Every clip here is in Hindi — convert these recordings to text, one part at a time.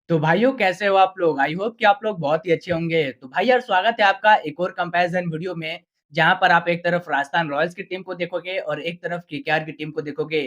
तो भाइयों कैसे हो आप लोग? आई होप कि आप लोग बहुत ही अच्छे होंगे। तो भाई यार स्वागत है आपका एक और कंपैरिज़न वीडियो में, जहाँ पर आप एक तरफ राजस्थान रॉयल्स की टीम को देखोगे और एक तरफ केकेआर की टीम को देखोगे।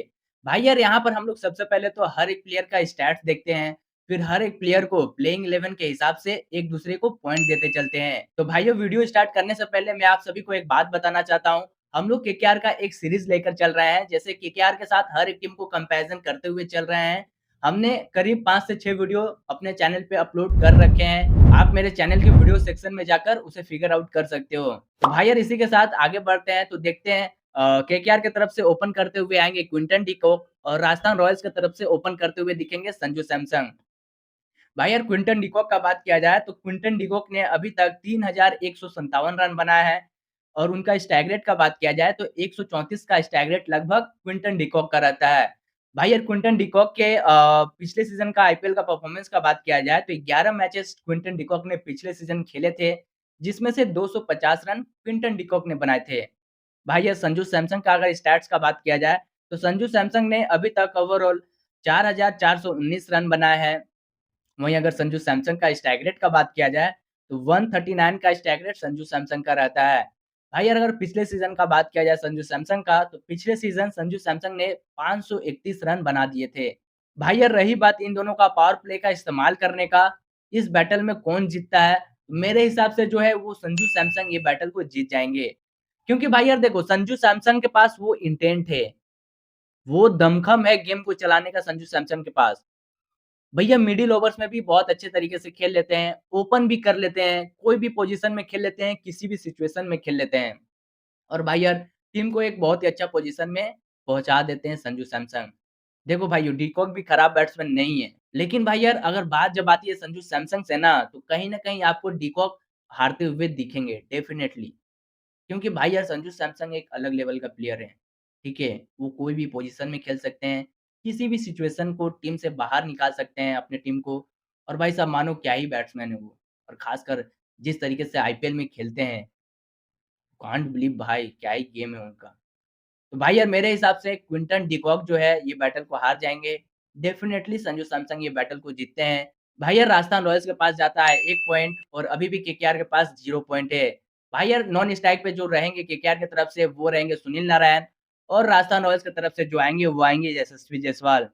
भाई यार यहाँ पर हम लोग सबसे पहले तो हर एक प्लेयर का स्टैट्स देखते हैं, फिर हर एक प्लेयर को प्लेइंग 11 के हिसाब से एक दूसरे को पॉइंट देते चलते हैं। तो भाइयों वीडियो स्टार्ट करने से पहले मैं आप सभी को एक बात बताना चाहता हूँ। हम लोग केकेआर का एक सीरीज़ लेकर चल रहे हैं, जैसे केकेआर के साथ हर एक टीम को कंपैरिज़न करते हुए चल रहे हैं। हमने करीब 5 से 6 वीडियो अपने चैनल पे अपलोड कर रखे हैं। आप मेरे चैनल के वीडियो सेक्शन में जाकर उसे फिगर आउट कर सकते हो। तो भाई यार इसी के साथ आगे बढ़ते हैं तो देखते हैं केकेआर की तरफ से ओपन करते हुए आएँगे क्विंटन डी कॉक और राजस्थान रॉयल्स की तरफ से ओपन करते हुए दिखेंगे संजू सैमसन। भाई यार क्विंटन डी कॉक का बात किया जाए तो क्विंटन डी कॉक ने अभी तक 3157 रन बनाए हैं और उनका स्ट्राइक रेट का बात किया जाए तो 134 का स्ट्राइक रेट लगभग क्विंटन डी कॉक का रहता है। भाई यार क्विंटन डी कॉक के पिछले सीजन का आईपीएल का परफॉर्मेंस का बात किया जाए तो 11 मैचेस क्विंटन डी कॉक ने पिछले सीजन खेले थे, जिसमें से 250 रन क्विंटन डी कॉक ने बनाए थे। भाई यार संजू सैमसन का अगर स्टैट्स का बात किया जाए तो संजू सैमसन ने अभी तक ओवरऑल 4419 रन बनाए हैं। वहीं अगर संजू सैमसन का स्ट्राइक रेट का बात किया जाए तो 139 का स्ट्राइक रेट संजू सैमसन का रहता है। भाई यार अगर पिछले सीजन का बात किया जाए संजू सैमसन का तो पिछले सीजन संजू सैमसन ने 531 रन बना दिए थे। भाई यार रही बात इन दोनों का पावर प्ले का इस्तेमाल करने का, इस बैटल में कौन जीतता है? मेरे हिसाब से जो है वो संजू सैमसन ये बैटल को जीत जाएंगे। क्योंकि भाई यार देखो संजू सैमसन के पास वो इंटेंट है, वो दमखम है गेम को चलाने का संजू सैमसन के पास। भैया मिडिल ओवर्स में भी बहुत अच्छे तरीके से खेल लेते हैं, ओपन भी कर लेते हैं, कोई भी पोजीशन में खेल लेते हैं, किसी भी सिचुएशन में खेल लेते हैं। और भाई यार टीम को एक बहुत ही अच्छा पोजीशन में पहुँचा देते हैं संजू सैमसन। देखो भाइयों डी कॉक भी खराब बैट्समैन नहीं है, लेकिन भाई यार अगर बात जब आती है संजू सैमसन से ना, तो कहीं न कहीं आपको डी कॉक हारते हुए दिखेंगे डेफिनिटली। क्योंकि भाई यार संजू सैमसंग एक अलग लेवल का प्लेयर है, ठीक है? वो कोई भी पोज़ीशन में खेल सकते हैं, किसी भी सिचुएशन को टीम से बाहर निकाल सकते हैं अपनी टीम को और भाई साहब मानो क्या ही बैट्समैन है वो। और ख़ासकर जिस तरीके से आईपीएल में खेलते हैं, कांट बिलीव भाई क्या ही गेम है उनका। तो भाई यार मेरे हिसाब से क्विंटन डी कॉक जो है ये बैटल को हार जाएँगे। डेफ़िनेटली संजू सैमसंग ये बैटल को जीतते हैं। भाई यार राजस्थान रॉयल्स के पास जाता है 1 पॉइंट और अभी भी केकेआर के पास 0 पॉइंट है। भाई यार नॉन स्ट्राइक पे जो रहेंगे केकेआर की तरफ से वो रहेंगे सुनील नारायण और राजस्थान रॉयल्स की तरफ से जो आएँगे वो आएँगे यशस्वी जायसवाल।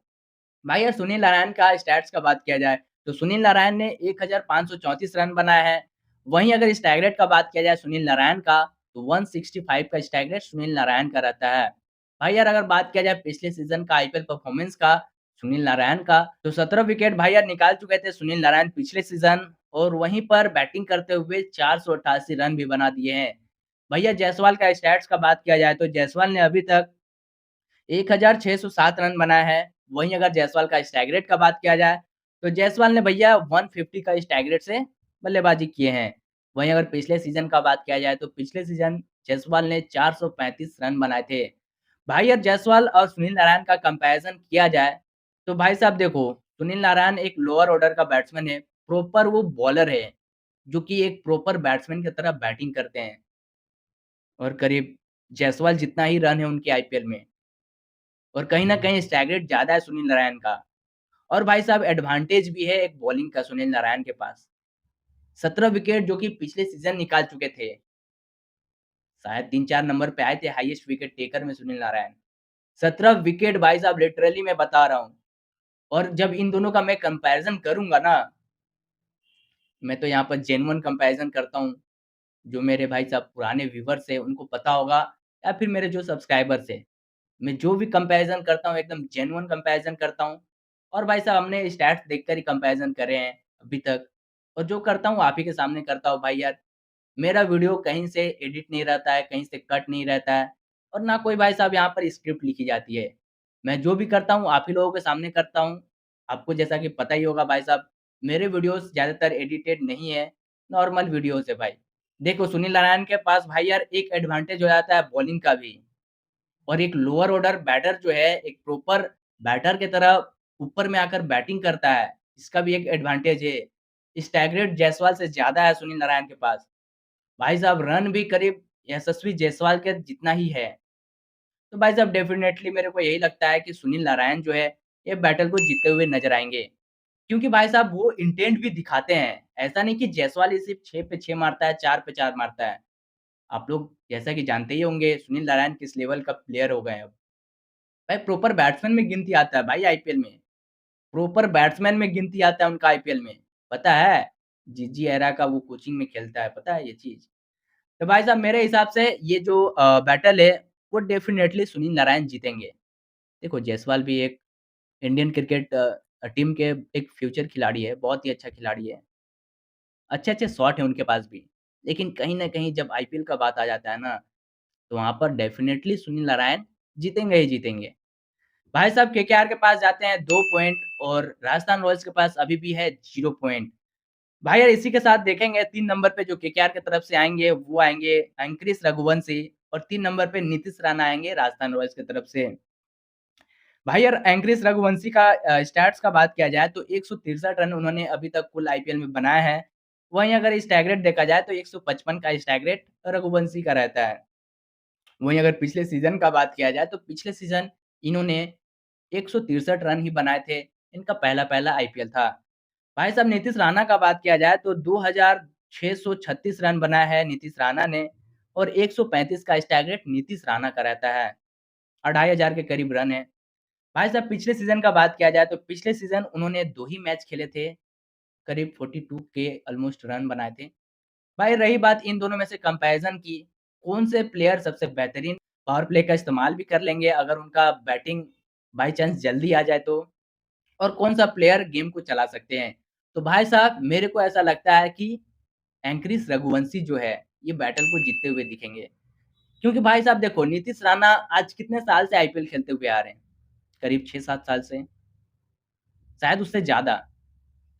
भाई यार सुनील नारायण का स्टैट्स का बात किया जाए, तो सुनील नारायण ने 1534 रन बनाए हैं। वहीं अगर स्ट्राइक रेट का बात किया जाए सुनील नारायण का, तो 165 का स्ट्राइक रेट सुनील नारायण का रहता है। भाई यार अगर बात किया जाए पिछले सीज़न का आईपीएल परफॉर्मेंस का सुनील नारायण का, तो 17 विकेट भाई यार निकाल चुके थे सुनील नारायण पिछले सीज़न और वहीं पर बैटिंग करते हुए 488 रन भी बना दिए हैं। भैया जायसवाल का स्टैट्स का बात किया जाए, तो जायसवाल ने अभी तक 1607 रन बनाए हैं। वहीं अगर जायसवाल का स्ट्राइक रेट का बात किया जाए, तो जायसवाल ने भैया 150 का स्ट्राइक रेट से बल्लेबाजी किए हैं। वहीं अगर पिछले सीज़न का बात किया जाए, तो पिछले सीज़न जायसवाल ने 435 रन बनाए थे। भाई यार जायसवाल और सुनील नारायण का कंपैरिज़न किया जाए, तो भाई साहब देखो, सुनील नारायण एक लोअर ऑर्डर का बैट्समैन है, प्रॉपर वो बॉलर है, जो कि एक प्रॉपर बैट्समैन की तरह बैटिंग करते हैं और करीब जायसवाल जितना ही रन है उनके आईपीएल में। और कहीं न कहीं स्ट्राइक रेट ज़्यादा है सुनील नारायण का। और भाई साहब एडवांटेज भी है एक बॉलिंग का सुनील नारायण के पास। 17 विकेट जो कि पिछले सीज़न निकाल चुके थे। शायद 3-4 नंबर पे आए थे हाईएस्ट विकेट टेकर में सुनील नारायण। 17 विकेट भाई साहब लिटरली मैं बता रहा हूँ। और जब इन दोनों का मैं कंपैरिज़न करूँगा ना, मैं तो यहाँ पर जेन्युइन कंपैरिज़न करता हूँ। जो मेरे भाई साहब पुराने व्यूअर्स हैं उनको पता होगा या फिर मेरे जो सब्सक्राइबर्स हैं। मैं जो भी कंपैरिज़न करता हूँ एकदम जेन्युइन कंपैरिज़न करता हूँ और भाई साहब हमने स्टैट्स देखकर ही कंपैरिज़न करे हैं अभी तक और जो करता हूँ आप ही के सामने करता हूँ भाई यार। मेरा वीडियो कहीं से एडिट नहीं रहता है, कहीं से कट नहीं रहता है और ना कोई भाई साहब यहाँ पर स्क्रिप्ट लिखी जाती है। मैं जो भी करता हूँ आप ही लोगों के सामने करता हूँ। आपको जैसा कि पता ही होगा भाई साहब, मेरे वीडियोज़ ज़्यादातर एडिटेड नहीं है, नॉर्मल वीडियोज़ है भाई। देखो सुनील नारायण के पास भाई यार एक एडवांटेज हो जाता है बॉलिंग का भी। और एक लोअर ऑर्डर बैटर जो है, एक प्रॉपर बैटर की तरह ऊपर में आकर बैटिंग करता है, इसका भी एक एडवांटेज है। स्ट्राइक रेट जायसवाल से ज़्यादा है सुनील नारायण के पास। भाई साहब रन भी करीब यशस्वी जायसवाल के जितना ही है। तो भाई साहब डेफिनिटली मेरे को यही लगता है कि सुनील नारायण जो है, ये बैटल को जीतते हुए नज़र आएँगे। क्योंकि भाई साहब वो इंटेंट भी दिखाते हैं। ऐसा नहीं कि जायसवाल ही सिर्फ़ 6 पे 6 मारता है, 4 पे 4 मारता है। आप लोग जैसा कि जानते ही होंगे सुनील नारायण किस लेवल का प्लेयर हो गए हैं अब। भाई प्रॉपर बैट्समैन में गिनती आता है भाई आईपीएल में। प्रॉपर बैट्समैन में गिनती आता है उनका आईपीएल में। पता है? जीजी एरा का वो कोचिंग में खेलता है, पता है ये चीज़? तो भाई साहब मेरे हिसाब से ये जो बैटल है, वो डेफ़िनेटली सुनील नारायण जीतेंगे। देखो जायसवाल भी एक इंडियन क्रिकेट टीम के एक फ्यूचर खिलाड़ी है, बहुत ही अच्छा खिलाड़ी है। अच्छे-अच्छे शॉट हैं उनके पास भी। लेकिन कहीं न कहीं जब आईपीएल का बात आ जाता है ना, तो वहाँ पर डेफ़िनेटली सुनील नारायण जीतेंगे ही जीतेंगे। भाई साहब केकेआर के पास जाते हैं 2 पॉइंट और राजस्थान रॉयल्स के पास अभी भी है 0 पॉइंट। भाई यार इसी के साथ देखेंगे 3 नंबर पे जो केकेआर की तरफ से आएँगे, वो आएँगे अंक्रिश रघुवंशी और 3 नंबर पे नीतीश राणा आएँगे राजस्थान रॉयल्स की तरफ से। भाई यार एंक्रिस रघुवंशी का स्टैट्स का बात किया जाए तो 163 रन उन्होंने अभी तक कुल आईपीएल में बनाए हैं। वहीं अगर स्ट्राइक रेट देखा जाए तो 155 का स्ट्राइक रेट रघुवंशी का रहता है। वहीं अगर पिछले सीज़न का बात किया जाए तो पिछले सीज़न इन्होंने 163 रन ही बनाए थे। इनका पहला-पहला आईपीएल था। भाई साहब नीतीश राणा का बात किया जाए तो 2636 रन बनाए हैं नीतीश राणा ने और 135 का स्ट्राइक रेट नीतीश राणा का रहता है। 2500 के करीब रन है। भाई साहब पिछले सीज़न का बात किया जाए तो पिछले सीज़न उन्होंने 2 ही मैच खेले थे, करीब 42 के ऑलमोस्ट रन बनाए थे। भाई रही बात इन दोनों में से कंपैरिज़न की, कौन से प्लेयर सबसे बेहतरीन पावर प्ले का इस्तेमाल भी कर लेंगे अगर उनका बैटिंग बाय चांस जल्दी आ जाए तो, और कौन-सा प्लेयर गेम को चला सकते हैं। तो भाई साहब मेरे को ऐसा लगता है कि एंक्रिस रघुवंशी जो है, ये बैटल को जीतते हुए दिखेंगे। क्योंकि भाई साहब देखो नीतीश राणा आज कितने साल से आईपीएल खेलते हुए आ रहे हैं? करीब 6-7 साल से, शायद उससे ज़्यादा।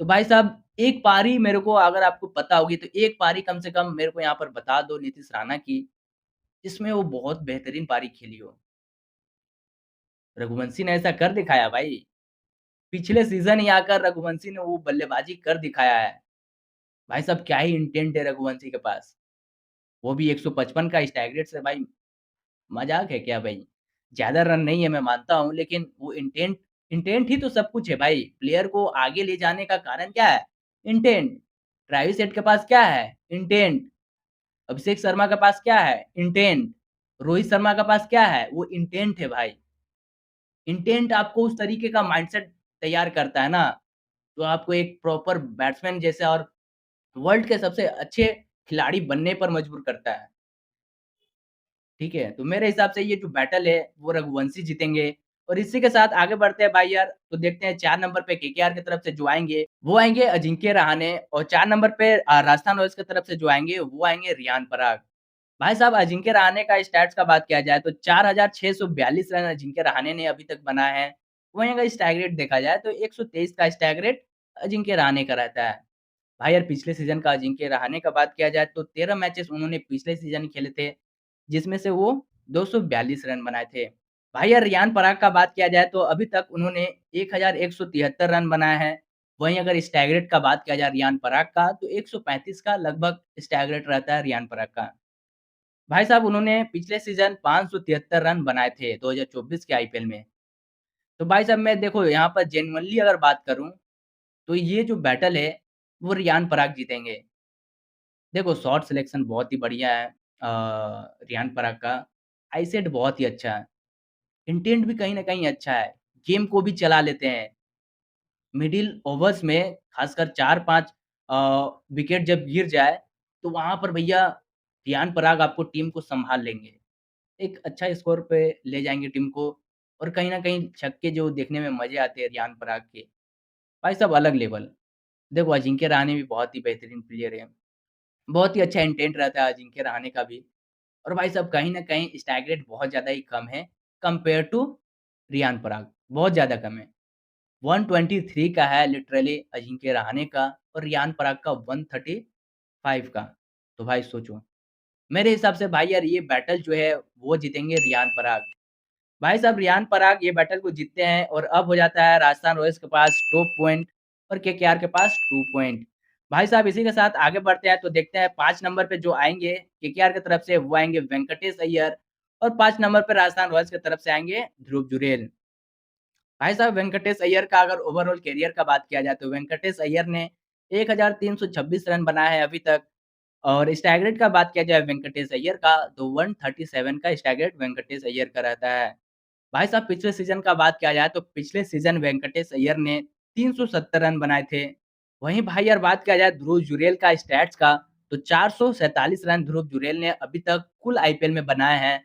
तो भाई साहब एक पारी मेरे को अगर आपको पता होगी तो एक पारी कम से कम मेरे को यहाँ पर बता दो नीतीश राणा की, जिसमें वो बहुत बेहतरीन पारी खेली हो। रघुवंशी ने ऐसा कर दिखाया भाई। पिछले सीज़न ही आकर रघुवंशी ने वो बल्लेबाज़ी कर दिखाया है। भाई साहब क्या ही इंटेंट है रघुवंशी के पास। वो भी 155 का स्ट्राइक रेट से भाई मज़ाक है क्या भाई? ज़्यादा रन नहीं है मैं मानता हूँ लेकिन वो इंटेंट इंटेंट ही तो सब कुछ है भाई। प्लेयर को आगे ले जाने का कारण क्या है? इंटेंट। ट्रेविस हेड के पास क्या है? इंटेंट। अभिषेक शर्मा के पास क्या है? इंटेंट। रोहित शर्मा के पास क्या है? वो इंटेंट है भाई। इंटेंट आपको उस तरीके का माइंडसेट तैयार करता है ना, जो आपको एक प्रॉपर बैट्समैन जैसे और वर्ल्ड के सबसे अच्छे खिलाड़ी बनने पर मजबूर करता है। ठीक है? तो मेरे हिसाब से ये जो बैटल है, वो रघुवंशी जीतेंगे और इसी के साथ आगे बढ़ते हैं भाई यार, तो देखते हैं 4 नंबर पे केकेआर की तरफ से जो आएँगे, वो आएँगे अजिंक्य रहाणे और 4 नंबर पे राजस्थान रॉयल्स की तरफ से जो आएँगे, वो आएँगे रियान पराग। भाई साहब अजिंक्य रहाणे का स्टैट्स का बात किया जाए तो 4642 रन अजिंक्य रहाणे ने अभी तक बनाए हैं। वहीं अगर स्ट्राइक रेट देखा जाए तो 123 का स्ट्राइक रेट अजिंक्य रहाणे का रहता है। भाई यार पिछले सीज़न का अजिंक्य रहाणे का बात किया जाए तो 13 मैचेस उन्होंने पिछले सीज़न खेले थे, जिसमें से वो 242 रन बनाए थे। भाई यार रियान पराग का बात किया जाए तो अभी तक उन्होंने 1173 रन बनाए हैं। वहीं अगर स्ट्राइक रेट का बात किया जाए रियान पराग का तो 135 का लगभग स्ट्राइक रेट रहता है रियान पराग का। भाई साहब उन्होंने पिछले सीज़न 573 रन बनाए थे 2024 के आईपीएल में। तो भाई साहब मैं देखो यहाँ पर जेन्युइनली अगर बात करूँ, तो ये जो बैटल है, वो रियान पराग जीतेंगे। देखो शॉट सिलेक्शन बहुत ही बढ़िया है रियान पराग का। आई सेट बहुत ही अच्छा है। इंटेंट भी कहीं न कहीं अच्छा है। गेम को भी चला लेते हैं। मिडल ओवर्स में खासकर 4-5 अ, विकेट जब गिर जाए, तो वहाँ पर भैया रियान पराग आपको टीम को सँभाल लेंगे। एक अच्छा स्कोर पे ले जाएँगे टीम को और कहीं न कहीं छक्के जो देखने में मज़े आते हैं रियान पराग के, भाई साहब अलग लेवल। देखो अजिंक्य रहाणे भी बहुत ही बेहतरीन प्लेयर है। बहुत ही अच्छा इंटेंट रहता है अजिंक्य रहाणे का भी और भाई साहब कहीं न कहीं स्ट्राइक रेट बहुत ज़्यादा ही कम है कंपेयर टू रियान पराग, बहुत ज़्यादा कम है। 123 का है लिटरली अजिंक्य रहाणे का और रियान पराग का 135 का। तो भाई सोचो, मेरे हिसाब से भाई यार ये बैटल जो है वो जीतेंगे रियान पराग। भाई साहब रियान पराग ये बैटल को जीतते हैं और अब हो जाता है राजस्थान रॉयल्स के पास 2 पॉइंट और केकेआर के पास 2 पॉइंट। भाई साहब इसी के साथ आगे बढ़ते हैं तो देखते हैं 5 नंबर पे जो आएँगे केकेआर की तरफ से वो आएँगे वेंकटेश अय्यर और 5 नंबर पे राजस्थान रॉयल्स की तरफ से आएँगे ध्रुव जुरैल। भाई साहब वेंकटेश अय्यर का अगर ओवरऑल करियर का बात किया जाए तो वेंकटेश अय्यर ने 1326 रन बनाए हैं अभी तक और स्ट्राइक रेट का बात किया जाए वेंकटेश अय्यर का तो 137 का स्ट्राइक रेट वेंकटेश अय्यर का रहता है। भाई साहब पिछले सीज़न का बात किया जाए तो पिछले सीज़न वेंकटेश अय्यर ने 370 रन बनाए थे। वहीं भाई यार बात किया जाए ध्रुव जुरैल का स्टैट्स का तो 447 रन ध्रुव जुरैल ने अभी तक कुल आईपीएल में बनाए हैं।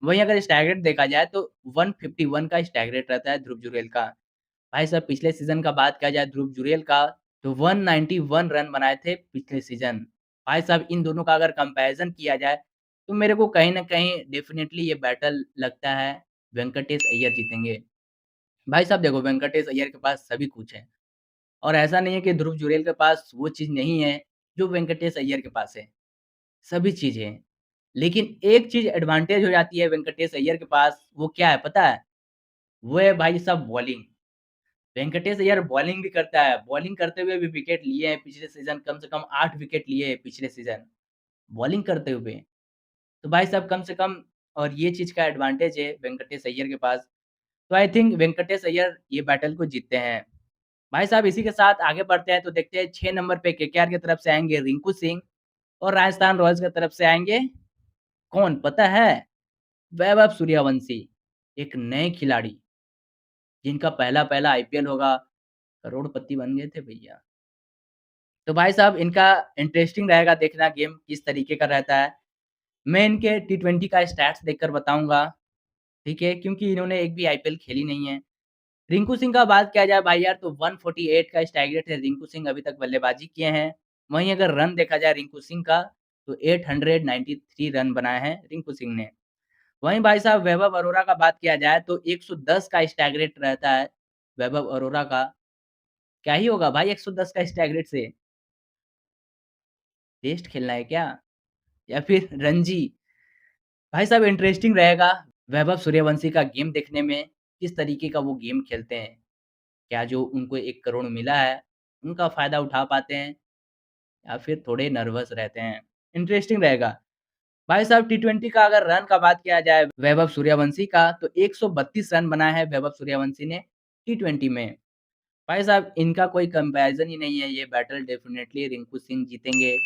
वहीं अगर स्ट्राइक रेट देखा जाए तो 151 का स्ट्राइक रेट रहता है ध्रुव जुरैल का। भाई साहब पिछले सीज़न का बात किया जाए ध्रुव जुरैल का तो 191 रन बनाए थे पिछले सीज़न। भाई साहब इन दोनों का अगर कंपैरिज़न किया जाए तो मेरे को कहीं न कहीं डेफ़िनेटली ये बैटल लगता है वेंकटेश अय्यर जीतेंगे। भाई साहब देखो वेंकटेश अय्यर के पास सभी कुछ है और ऐसा नहीं है कि ध्रुव जुरैल के पास वो चीज़ नहीं है जो वेंकटेश अय्यर के पास है, सभी चीज़ है। लेकिन एक चीज़ एडवांटेज हो जाती है वेंकटेश अय्यर के पास, वो क्या है पता है? वो है भाई साहब बॉलिंग। वेंकटेश अय्यर बॉलिंग भी करता है, बॉलिंग करते हुए भी विकेट लिए हैं पिछले सीज़न कम से कम 8 विकेट लिए हैं पिछले सीज़न, बॉलिंग करते हुए। तो भाई साहब कम से कम और ये चीज़ का एडवांटेज है वेंकटेश अय्यर के पास। तो आई थिंक वेंकटेश अय्यर ये बैटल को जीतते हैं। भाई साहब इसी के साथ आगे बढ़ते हैं तो देखते हैं 6 नंबर पे केकेआर की तरफ से आएँगे रिंकू सिंह और राजस्थान रॉयल्स की तरफ से आएँगे कौन पता है? वैभव सूर्यवंशी, एक नए खिलाड़ी जिनका पहला-पहला आईपीएल होगा, करोड़पति बन गए थे भैया। तो भाई साहब इनका इंटरेस्टिंग रहेगा देखना गेम किस तरीके का रहता है। मैं इनके टी20 का स्टैट्स देखकर बताऊँगा, ठीक है? क्योंकि इन्होंने एक भी आईपीएल खेली नहीं है। रिंकू सिंह का बात किया जाए भाई यार तो 148 का स्ट्राइक रेट है रिंकू सिंह अभी तक बल्लेबाजी किए हैं। वहीं अगर रन देखा जाए रिंकू सिंह का तो 893 रन बनाए हैं रिंकू सिंह ने। वहीं भाई साहब वैभव अरोड़ा का बात किया जाए तो 110 का स्ट्राइक रेट रहता है वैभव अरोड़ा का। क्या ही होगा भाई 110 का स्ट्राइक रेट से? टेस्ट खेलना है क्या? या फिर रणजी? भाई साहब इंटरेस्टिंग रहेगा वैभव सूर्यवंशी का गेम देखने में, किस तरीके का वो गेम खेलते हैं। क्या जो उनको 1 करोड़ मिला है, उनका फ़ायदा उठा पाते हैं या फिर थोड़े नर्वस रहते हैं? इंटरेस्टिंग रहेगा। भाई साहब टी20 का अगर रन का बात किया जाए वैभव सूर्यवंशी का तो 132 रन बनाए हैं वैभव सूर्यवंशी ने टी20 में। भाई साहब इनका कोई कंपैरिज़न ही नहीं है, ये बैटल डेफ़िनेटली रिंकू सिंह जीतेंगे।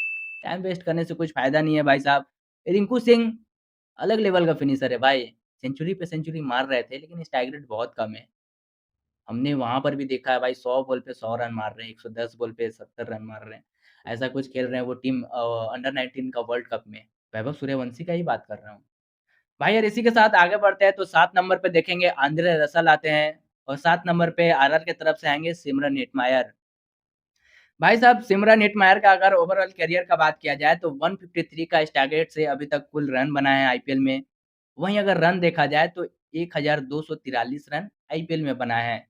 टाइम वेस्ट करने से कुछ फ़ायदा नहीं है भाई साहब। रिंकू सिंह अलग लेवल का फिनिशर है भाई। सेंचुरी पे सेंचुरी मार रहे थे लेकिन स्ट्राइक रेट बहुत कम है। हमने वहाँ पर भी देखा है भाई 100 बॉल पे 100 रन मार रहे हैं, 110 बॉल पे 70 रन मार रहे हैं। ऐसा कुछ खेल रहे हैं वो टीम अंडर 19 का वर्ल्ड कप में। वैभव सूर्यवंशी का ही बात कर रहा हूँ। भाई यार इसी के साथ आगे बढ़ते हैं तो 7 नंबर पे देखेंगे आंद्रे रसल आते हैं और 7 नंबर पे आरआर की तरफ से आएँगे सिमरन हेटमायर। भाई साहब सिमरन हेटमायर का अगर ओवरऑल करियर का बात किया जाए तो 153 का स्ट्राइक से अभी तक कुल रन बनाए हैं आईपीएल में। वहीं अगर रन देखा जाए तो 1243 रन आईपीएल में बनाए हैं।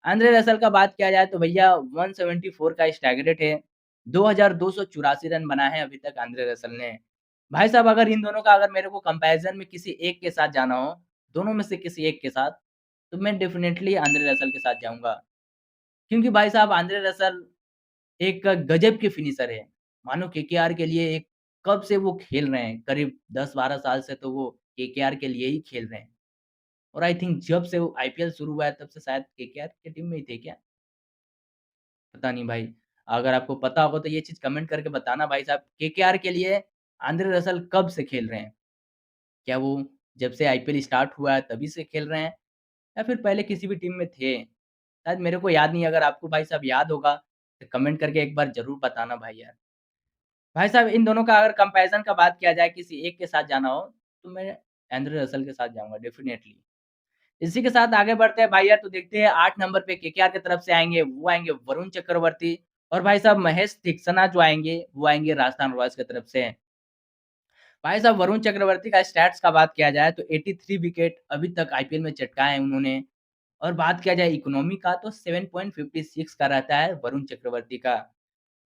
आंद्रे रसल का बात किया जाए तो भैया 174 का स्ट्राइक रेट है। 2284 रन बनाए हैं अभी तक आंद्रे रसल ने। भाई साहब अगर इन दोनों का अगर मेरे को कंपैरिज़न में किसी एक के साथ जाना हो, दोनों में से किसी एक के साथ, तो मैं डेफ़िनेटली आंद्रे रसल के साथ जाऊँगा। क्योंकि भाई साहब आंद्रे रसल एक गज़ब के फिनिशर है। मानो केकेआर के लिए एक कब से वो खेल रहे हैं, करीब 10-12 साल से तो वो केकेआर के लिए ही खेल रहे हैं। और आई थिंक जब से वो आईपीएल शुरू हुआ है तब से शायद केकेआर की टीम में ही थे क्या? पता नहीं भाई। अगर आपको पता होगा तो ये चीज़ कमेंट करके बताना भाई साहब, केकेआर के लिए आंद्रे रसल कब से खेल रहे हैं? क्या वो जब से आईपीएल स्टार्ट हुआ है तभी से खेल रहे हैं या फिर पहले किसी भी टीम में थे? शायद मेरे को याद नहीं है, अगर आपको भाई साहब याद होगा तो कमेंट करके एक बार ज़रूर बताना भाई यार। भाई साहब इन दोनों का अगर कंपैरिज़न का बात किया जाए किसी एक के साथ जाना हो, तो मैं एंड्रे रसल के साथ जाऊँगा डेफ़िनेटली। इसी के साथ आगे बढ़ते हैं भाई यार तो देखते हैं 8 नंबर पे केकेआर की तरफ से आएँगे, वो आएँगे वरुण चक्रवर्ती और भाई साहब महेश तीक्ष्णा जो आएँगे, वो आएँगे राजस्थान रॉयल्स की तरफ से। भाई साहब वरुण चक्रवर्ती का स्टैट्स का बात किया जाए तो 83 विकेट अभी तक आईपीएल में चटकाए हैं उन्होंने और बात किया जाए इकोनॉमी का तो 7.56 का रहता है वरुण चक्रवर्ती का।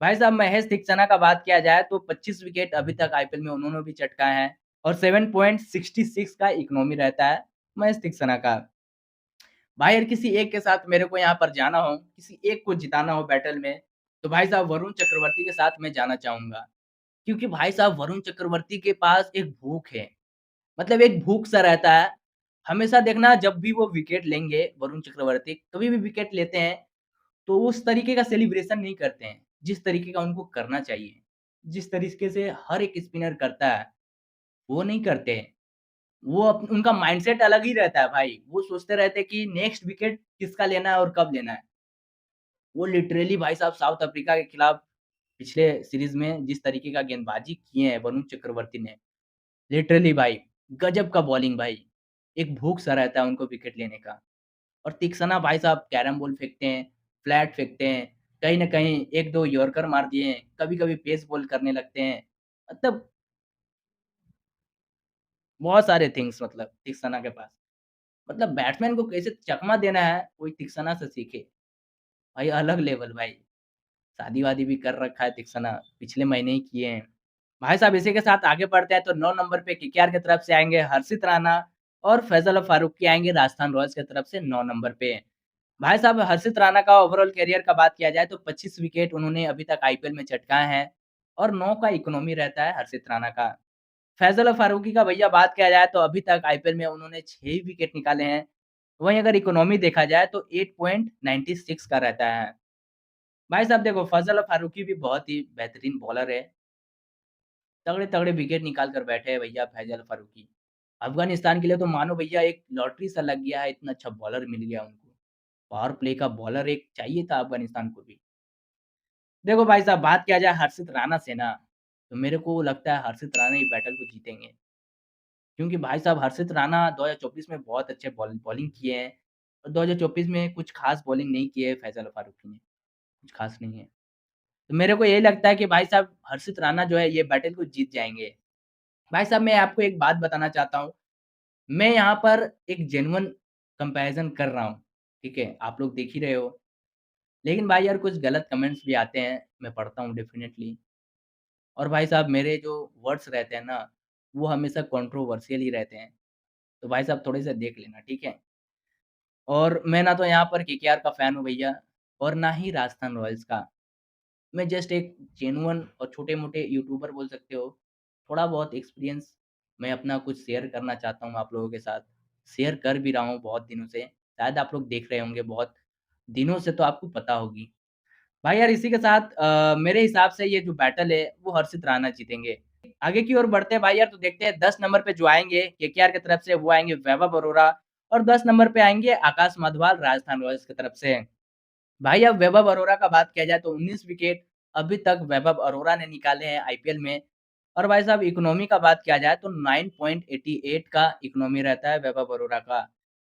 भाई साहब महेश तीक्ष्णा का बात किया जाए तो 25 विकेट अभी तक आईपीएल में उन्होंने भी चटकाए हैं और 7.66 का इकोनॉमी रहता है महेश तीक्ष्णा का। भाई अगर किसी एक के साथ मेरे को यहाँ पर जाना हो, किसी एक को जिताना हो बैटल में, तो भाई साहब वरुण चक्रवर्ती के साथ मैं जाना चाहूँगा। क्योंकि भाई साहब वरुण चक्रवर्ती के पास एक भूख है, मतलब एक भूख सा रहता है हमेशा देखना जब भी वो विकेट लेंगे वरुण चक्रवर्ती, कभी भी विकेट लेते हैं, तो उस तरीके का सेलिब्रेशन नहीं करते हैं, जिस तरीके का उनको करना चाहिए। जिस तरीके से हर एक स्पिनर करता है, वो नहीं करते हैं। वो उनका माइंडसेट अलग ही रहता है भाई। वो सोचते रहते हैं कि नेक्स्ट विकेट किसका लेना है और कब लेना है। वो लिटरली भाई साहब साउथ अफ्रीका के खिलाफ पिछले सीरीज़ में जिस तरीके का गेंदबाजी किए हैं वरुण चक्रवर्ती ने, लिटरली भाई गज़ब का बॉलिंग भाई। एक भूख-सा रहता है उनको विकेट लेने का। और तीक्ष्णा भाई साहब कैरम बॉल फेंकते हैं, फ्लैट फेंकते हैं, कहीं न कहीं 1-2 यॉर्कर मार दिए हैं, कभी-कभी पेस बॉल करने लगते हैं। मतलब बहुत सारे थिंग्स मतलब तीक्ष्णा के पास। मतलब बैट्समैन को कैसे चकमा देना है, कोई तीक्ष्णा से सीखे। भाई अलग लेवल भाई। शादी-वादी भी कर रखा है तीक्ष्णा, पिछले महीने ही किए हैं। भाई साहब इसी के साथ आगे बढ़ते हैं तो 9 नंबर पे केकेआर की तरफ से आएँगे हर्षित राणा और फैज़ल फारूकी आएँगे राजस्थान रॉयल्स की तरफ से 9 नंबर पे। भाई साहब हर्षित राणा का ओवरऑल करियर का बात किया जाए तो 25 विकेट उन्होंने अभी तक आईपीएल में चटकाए हैं और 9 का इकोनॉमी रहता है हर्षित राणा का। फैज़ल फारूकी का भैया बात किया जाए तो अभी तक आईपीएल में उन्होंने 6 विकेट निकाले हैं। वहीं अगर इकोनॉमी देखा जाए तो 8.96 का रहता है। भाई साहब देखो फैज़ल फारूकी भी बहुत ही बेहतरीन बॉलर है। तगड़े-तगड़े विकेट निकाल कर बैठे हैं भैया फैज़ल फारूकी। अफ़गानिस्तान के लिए तो मानो भैया एक लॉटरी सा लग गया है, इतना अच्छा बॉलर मिल गया उनको। पावर प्ले का बॉलर एक चाहिए था अफ़गानिस्तान को भी। देखो भाई साहब बात किया जाए हर्षित राणा से ना, तो मेरे को लगता है हर्षित राणा ही बैटल को जीतेंगे। क्योंकि भाई साहब हर्षित राणा 2024 में बहुत अच्छे बॉलिंग किए हैं और 2024 में कुछ ख़ास बॉलिंग नहीं की है फैज़ल फारूकी ने, कुछ ख़ास नहीं है। तो मेरे को यही लगता है कि भाई साहब हर्षित राणा जो है ये बैटल को जीत जाएँगे। भाई साहब मैं आपको एक बात बताना चाहता हूँ, मैं यहाँ पर एक जेन्युइन कंपैरिज़न कर रहा हूँ, ठीक है? आप लोग देख ही रहे हो। लेकिन भाई यार कुछ गलत कमेंट्स भी आते हैं, मैं पढ़ता हूँ डेफ़िनेटली और भाई साहब मेरे जो वर्ड्स रहते हैं ना, वो हमेशा कंट्रोवर्शियल ही रहते हैं। तो भाई साहब थोड़े से देख लेना, ठीक है? और मैं ना तो यहाँ पर केकेआर का फ़ैन हूँ भैया और ना ही राजस्थान रॉयल्स का। मैं जस्ट एक जेन्युइन और छोटे-मोटे यूट्यूबर बोल सकते हो। थोड़ा बहुत एक्सपीरियंस मैं अपना कुछ शेयर करना चाहता हूँ आप लोगों के साथ। शेयर कर भी रहा हूँ बहुत दिनों से। शायद आप लोग देख रहे होंगे बहुत दिनों से तो आपको पता होगी। भाई यार इसी के साथ मेरे हिसाब से ये जो बैटल है वो हर्षित राणा जीतेंगे। आगे की ओर बढ़ते हैं भाई यार तो देखते हैं 10 नंबर पे जो आएँगे केकेआर की तरफ से वो आएँगे वैभव अरोड़ा और 10 नंबर पे आएँगे आकाश माधवाल राजस्थान रॉयल्स की तरफ से। भाई अब वैभव अरोड़ा का बात किया जाए तो 19 विकेट अभी तक वैभव अरोड़ा ने निकाले हैं आईपीएल में और भाई साहब इकोनॉमी का बात किया जाए तो 9.88 का इकोनॉमी रहता है वैभव अरोड़ा का।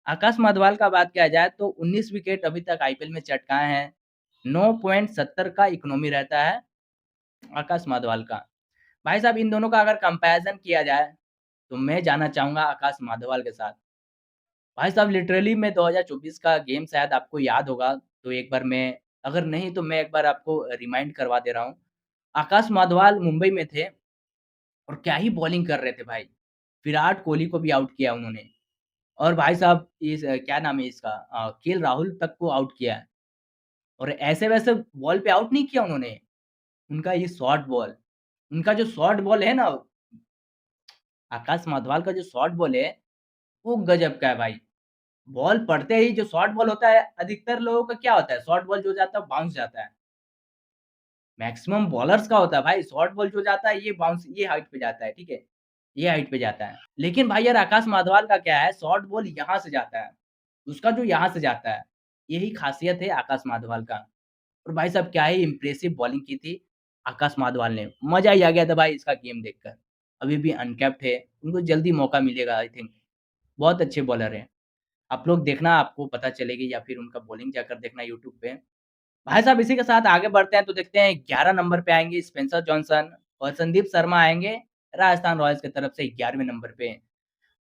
आकाश माधवाल का बात किया जाए तो 19 विकेट अभी तक आईपीएल में चटकाए हैं। 9.70 का इकोनॉमी रहता है आकाश माधवाल का। भाई साहब इन दोनों का अगर कंपैरिज़न किया जाए, तो मैं जाना चाहूँगा आकाश माधवाल के साथ। भाई साहब लिटरली मैं 2024 का गेम शायद आपको याद होगा, तो एक बार मैं अगर नहीं तो मैं एक बार आपको रिमाइंड करवा दे रहा हूँ। आकाश माधवाल मुंबई में थे और क्या ही बॉलिंग कर रहे थे भाई। विराट कोहली को भी आउट किया उन्होंने और भाई साहब क्या नाम है इसका केएल राहुल तक को आउट किया है और ऐसे-वैसे बॉल पे आउट नहीं किया उन्होंने। उनका ये शॉर्ट बॉल उनका जो शॉर्ट बॉल है ना, आकाश माधवाल का जो शॉर्ट बॉल है, वो गज़ब का है भाई। बॉल पड़ते ही जो शॉर्ट बॉल होता है, अधिकतर लोगों का क्या होता है, शॉर्ट बॉल जो जाता है बाउंस जाता है। मैक्सिमम बॉलर्स का होता है भाई, शॉर्ट बॉल जो जाता है ये बाउंस ये हाइट पे जाता है, ठीक है? ये हाइट पे जाता है। लेकिन भाई यार आकाश माधवाल का क्या है, शॉर्ट बॉल यहाँ से जाता है, उसका जो यहाँ से जाता है, यही ख़ासियत है आकाश माधवाल का। और भाई साहब क्या ही इम्प्रेसिव बॉलिंग की थी आकाश माधवाल ने। मज़ा ही आ गया था भाई इसका गेम देखकर। अभी भी अनकैप्ड है, उनको जल्दी मौका मिलेगा आई थिंक। बहुत अच्छे बॉलर हैं। आप लोग देखना आपको पता चलेगी या फिर उनका बॉलिंग जाकर देखना यूट्यूब पे। भाई साहब इसी के साथ आगे बढ़ते हैं तो देखते हैं 11 नंबर पे आएँगे स्पेंसर जॉनसन और संदीप शर्मा आएँगे राजस्थान रॉयल्स की तरफ से 11वें नंबर पे।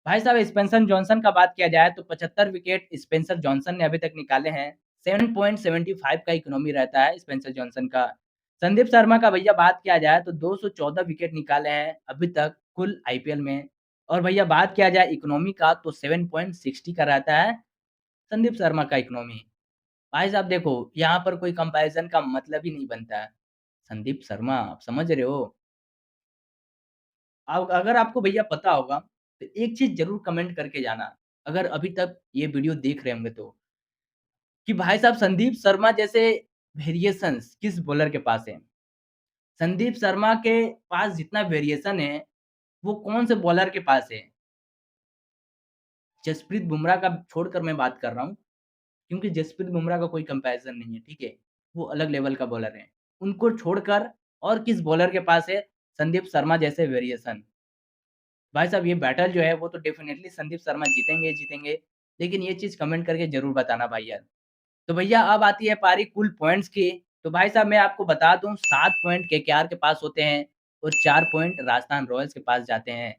भाई साहब स्पेंसर जॉनसन का बात किया जाए तो 75 विकेट स्पेंसर जॉनसन ने अभी तक निकाले हैं। 7.75 का इकोनॉमी रहता है स्पेंसर जॉनसन का। संदीप शर्मा का भैया बात किया जाए तो 214 विकेट निकाले हैं अभी तक कुल आईपीएल में। और भैया बात किया जाए इकोनॉमी का तो 7.60 का रहता है संदीप शर्मा का इकोनॉमी। भाई साहब देखो, यहाँ पर कोई कंपैरिज़न का मतलब ही नहीं बनता है। संदीप शर्मा आप समझ रहे हो? अब अगर आपको भैया पता होगा, तो एक चीज़ ज़रूर कमेंट करके जाना। अगर अभी तक ये वीडियो देख रहे होंगे तो, कि भाई साहब संदीप शर्मा जैसे वेरिएशंस किस बॉलर के पास है? संदीप शर्मा के पास जितना वेरिएशन है, वो कौन से बॉलर के पास है? जसप्रीत बुमराह का छोड़कर मैं बात कर रहा हूँ, क्योंकि जसप्रीत बुमराह का कोई कंपैरिज़न नहीं है, ठीक है? वो अलग लेवल का बॉलर है। उनको छोड़कर और किस बॉलर के पास है संदीप शर्मा जैसे वेरिएशन? भाई साहब ये बैटल जो है वो तो डेफ़िनेटली संदीप शर्मा जीतेंगे ही जीतेंगे, लेकिन ये चीज़ कमेंट करके ज़रूर बताना भाई यार। तो भैया अब आती है पारी कुल पॉइंट्स की, तो भाई साहब मैं आपको बता दूँ 7 पॉइंट केकेआर के पास होते हैं और 4 पॉइंट राजस्थान रॉयल्स के पास जाते हैं।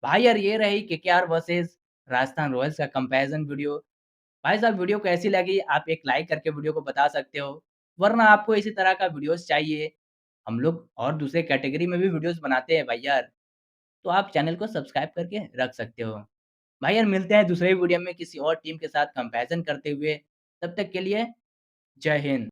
भाई यार ये रही केकेआर वर्सेस राजस्थान रॉयल्स का कंपैरिज़न वीडियो। भाई साहब वीडियो कैसी लगी आप एक लाइक करके वीडियो को बता सकते हो, वरना आपको इसी तरह का वीडियोज़ चाहिए, हम लोग और दूसरे कैटेगरी में भी वीडियोज़ बनाते हैं भाई यार, तो आप चैनल को सब्सक्राइब करके रख सकते हो। भाई यार मिलते हैं दूसरे वीडियो में किसी और टीम के साथ कंपैरिज़न करते हुए, तब तक के लिए जय हिंद।